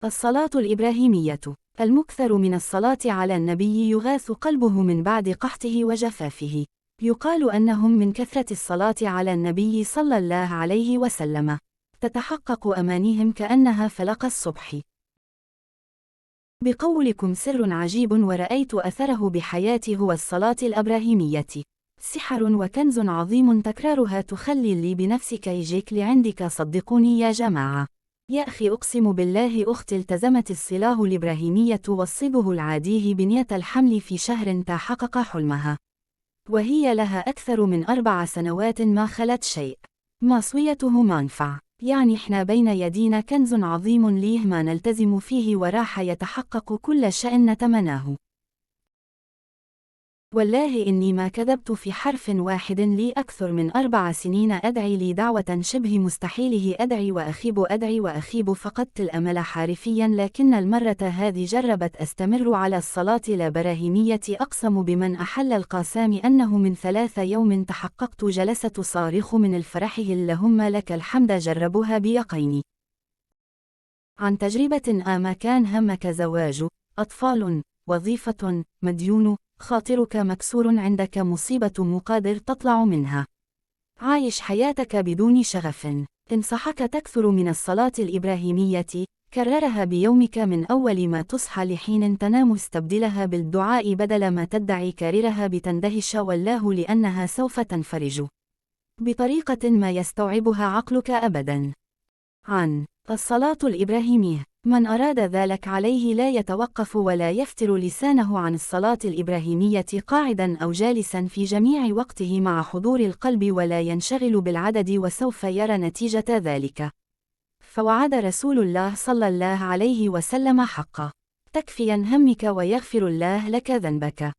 الصلاة الإبراهيمية. المكثر من الصلاة على النبي يغاث قلبه من بعد قحطه وجفافه. يقال أنهم من كثرة الصلاة على النبي صلى الله عليه وسلم تتحقق أمانيهم كأنها فلق الصبح. بقولكم سر عجيب ورأيت أثره بحياتي هو الصلاة الإبراهيمية. سحر وكنز عظيم تكرارها تخلي لي بنفسك يجيك لعندك صدقوني يا جماعة. يا أخي أقسم بالله أختي التزمت الصلاة الإبراهيمية والصبه العاديه بنية الحمل في شهر تحقق حلمها. وهي لها أكثر من 4 سنوات ما خلت شيء. مصويته منفع. يعني إحنا بين يدينا كنز عظيم ليه ما نلتزم فيه وراح يتحقق كل شيء نتمناه. والله إني ما كذبت في حرف واحد لي أكثر من 4 سنين أدعي لي دعوة شبه مستحيله أدعي وأخيب فقدت الأمل حارفيا لكن المرة هذه جربت أستمر على الصلاة الإبراهيمية أقسم بمن أحل القاسام أنه من 3 يوم تحققت جلسة صارخ من الفرح اللهم لك الحمد جربها بيقين. عن تجربة ما كان همك زواج أطفال وظيفة مديون خاطرك مكسور عندك مصيبة مقادر تطلع منها عايش حياتك بدون شغف انصحك تكثر من الصلاة الإبراهيمية كررها بيومك من أول ما تصحى لحين تنام استبدلها بالدعاء بدل ما تدعي كررها بتندهش والله لأنها سوف تنفرج بطريقة ما يستوعبها عقلك أبدا. عن الصلاة الإبراهيمية. من أراد ذلك عليه لا يتوقف ولا يفتر لسانه عن الصلاة الإبراهيمية قاعدا أو جالسا في جميع وقته مع حضور القلب ولا ينشغل بالعدد وسوف يرى نتيجة ذلك. فوعد رسول الله صلى الله عليه وسلم حقا. تكفيا همك ويغفر الله لك ذنبك.